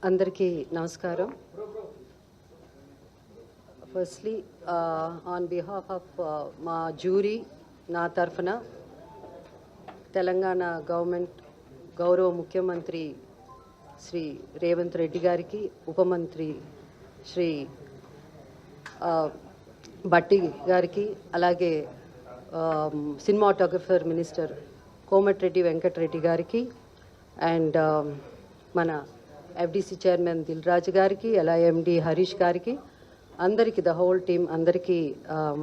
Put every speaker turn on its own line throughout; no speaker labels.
అందరికీ నమస్కారం. Firstly on behalf of మా జ్యూరీ నా తరఫున తెలంగాణ గవర్నమెంట్ గౌరవ ముఖ్యమంత్రి శ్రీ రేవంత్ రెడ్డి గారికి, ఉపమంత్రి శ్రీ భట్టి గారికి, అలాగే సినిమాటోగ్రఫర్ మినిస్టర్ కోమటిరెడ్డి వెంకటరెడ్డి గారికి అండ్ మన ఎఫ్డిసి చైర్మన్ దిల్ రాజు గారికి, అలా ఎండి హరీష్ గారికి, అందరికీ ద హోల్ టీమ్ అందరికీ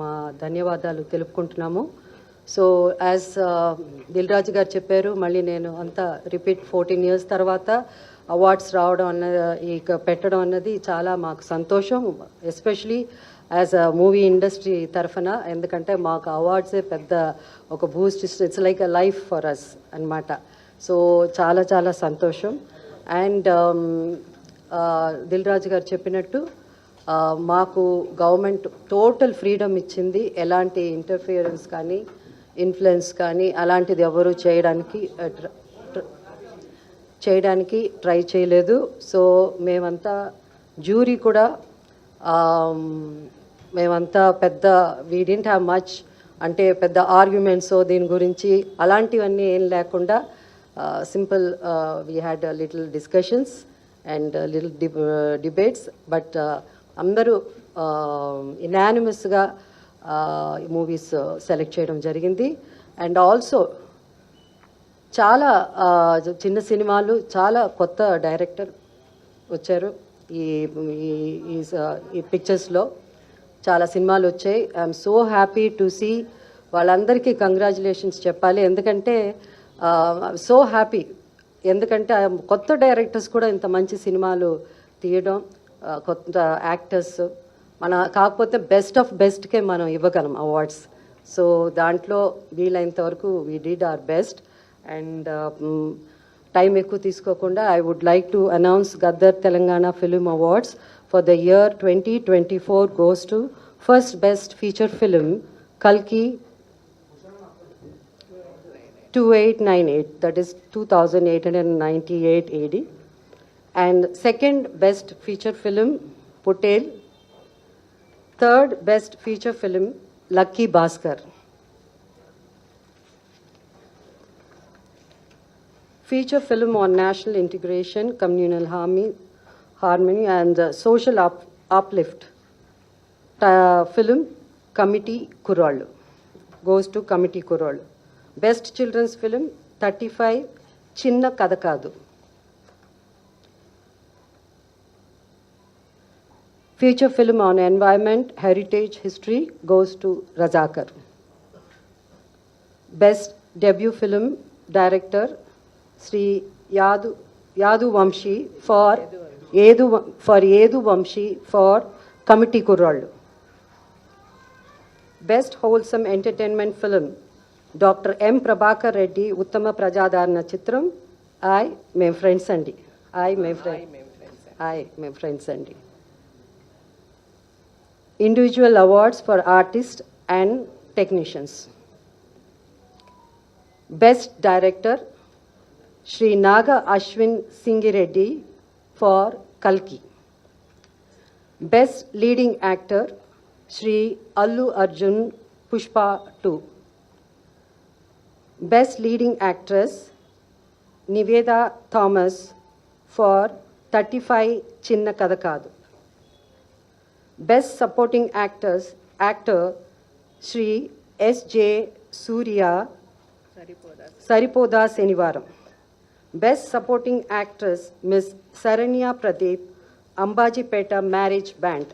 మా ధన్యవాదాలు తెలుపుకుంటున్నాము. సో యాజ్ దిల్ రాజు గారు చెప్పారు, మళ్ళీ నేను అంతా రిపీట్ 14 years తర్వాత అవార్డ్స్ రావడం ఇక పెట్టడం అన్నది చాలా మాకు సంతోషం, especially as a movie industry తరఫున. ఎందుకంటే మాకు అవార్డ్సే పెద్ద ఒక boost, it's like a life for us అన్నమాట. సో చాలా చాలా సంతోషం. అండ్ దిల్ రాజు గారు చెప్పినట్టు మాకు గవర్నమెంట్ టోటల్ ఫ్రీడమ్ ఇచ్చింది, ఎలాంటి ఇంటర్ఫియరెన్స్ కానీ ఇన్ఫ్లుయెన్స్ కానీ అలాంటిది ఎవరు చేయడానికి ట్రై చేయలేదు. సో మేమంతా జ్యూరీ కూడా మేమంతా పెద్ద వీ డింట్ హ్యావ్ మచ్, అంటే పెద్ద ఆర్గ్యుమెంట్స్ దీని గురించి అలాంటివన్నీ ఏం లేకుండా simple we had a little discussions and little debates, but అందరూ unanimousగా మూవీస్ సెలెక్ట్ చేయడం జరిగింది. అండ్ ఆల్సో చాలా చిన్న సినిమాలు, చాలా కొత్త డైరెక్టర్ వచ్చారు ఈ పిక్చర్స్లో. చాలా సినిమాలు వచ్చాయి. I'm so happy to see. వాళ్ళందరికీ కంగ్రాచులేషన్స్ చెప్పాలి, ఎందుకంటే సో హ్యాపీ. ఎందుకంటే కొత్త డైరెక్టర్స్ కూడా ఇంత మంచి సినిమాలు తీయడం, కొత్త యాక్టర్స్ కాకపోతే బెస్ట్ ఆఫ్ బెస్ట్కే మనం ఇవ్వగలం అవార్డ్స్. సో దాంట్లో వీలైనంత వరకు we did our best. And time ఎక్కువ తీసుకోకుండా I would like to announce Gaddar Telangana film awards for the year 2024 goes to first best feature film Kalki 2898, that is 2898 AD, and second best feature film Patel, third best feature film Lucky Bhaskar. Feature film on national integration, communal harmony and social uplift film Committee Kurallu goes to Committee Kurallu. Best children's film 35 Chinna Kadakadu. Feature film on environment, heritage, history goes to Razakar. Best debut film director Sri Yadu Vamshi for Yedu Vamshi for Committee Kurallu. Best wholesome entertainment film doctor M Prabhakar Reddy ఉత్తమ ప్రజాదరణ చిత్రం మేము friends అండి. Individual awards for artist and technicians. Best director Shri Nag Ashwin Singireddy for కల్కి. Best leading actor Shri Allu Arjun Pushpa 2. Best leading actress Niveda Thomas for 35 Chinna Kadakadu. Best supporting actor Sri S.J. Surya Saripoda Senivaram. Best supporting actress Miss Saranya Pradeep Ambajipeta Marriage Band.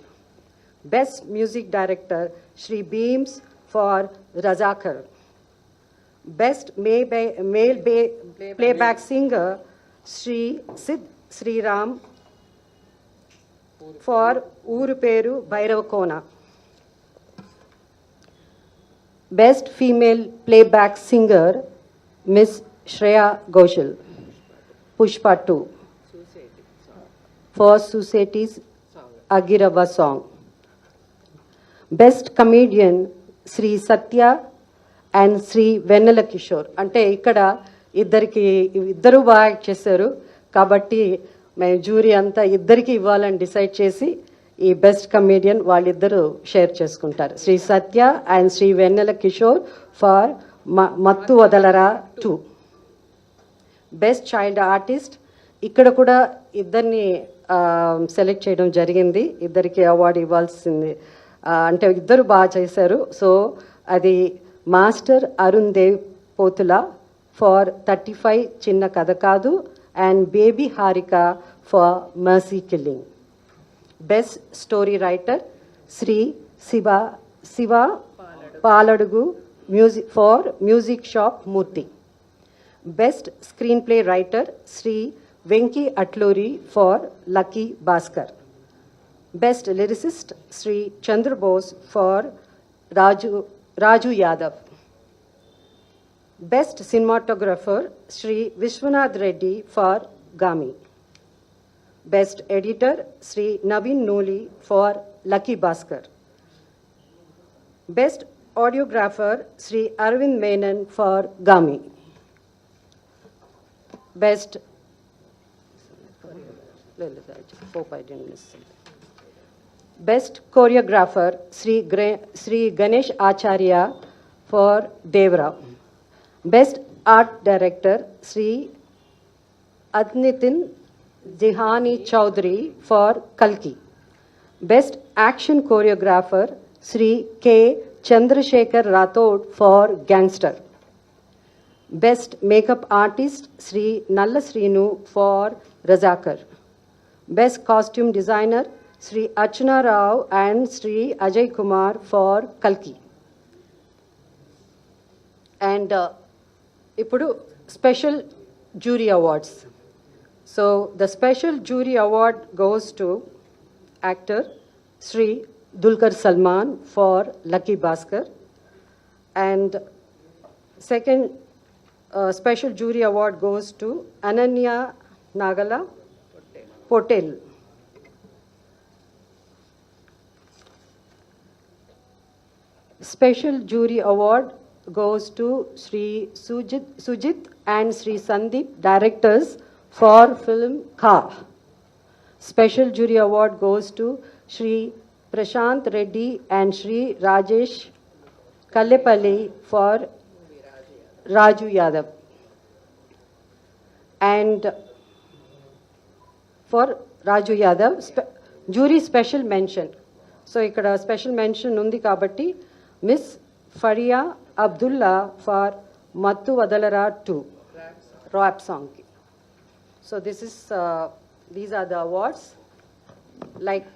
Best music director Sri Beams for Razakar. Best male playback singer Sri Sid Sriram for Uru Peru Bairavakona. Best female playback singer Miss Shreya Ghoshal, Pushpa 2 for Society's Agirava song. Best comedian Sri Satya and Shri Vennela Kishore. అంటే ఇక్కడ ఇద్దరు బాగా act చేశారు కాబట్టి మేము jury అంతా ఇద్దరికి ఇవ్వాలని డిసైడ్ చేసి ఈ బెస్ట్ కమేడియన్ వాళ్ళిద్దరూ షేర్ చేసుకుంటారు. Shri Satya and Shri Vennela Kishore for Mathu Vadalara 2. Best child artist ఇక్కడ కూడా ఇద్దరిని సెలెక్ట్ చేయడం జరిగింది. ఇద్దరికి అవార్డు ఇవ్వాల్సింది, అంటే ఇద్దరు బాగా చేశారు. సో అది master Arun Dev Pothula for 35 Chinna Katha Kaadu and baby Harika for mercy killing. Best story writer Shri Shiva Paladugu music for music shop Murthy. Best screenplay writer Shri Venky Atluri for Lucky Bhaskar. Best lyricist Shri Chandrabose for Raju Yadav. Best cinematographer Shri Vishwanath Reddy for Gaami. Best editor Shri Naveen Nooli for Lucky Bhaskar. Best audiographer Shri Aravind Menon for Gaami. Best best choreographer Shri Ganesh Acharya for Devara. Best art director Shri అద్నితిన్ జిహానీ Chowdary for కల్కి. Best action choreographer Shri K Chandrasekhar Rathod for gangster. Best makeup artist Shri నల్ల Srinu for Razakar. Best costume designer Shri Archana Rao and Shri Ajay Kumar for కల్కి. And ఇప్పుడు special jury awards. So the special jury award goes to actor Sri Dulquer Salman for Lucky Bhaskar, and second special jury award goes to Ananya Nagala Potel. Special jury award goes to Sri Sujit and Sri Sandeep, directors for film Kha. Special jury award goes to Shri Prashant Reddy and Shri Rajesh Kallepalli for Raju Yadav. And for Raju Yadav, jury special mention. So ikkada special mention undi kabatti Miss Faria Abdullah for Mattu Vadalara 2 rap song. So this is these are the awards. Like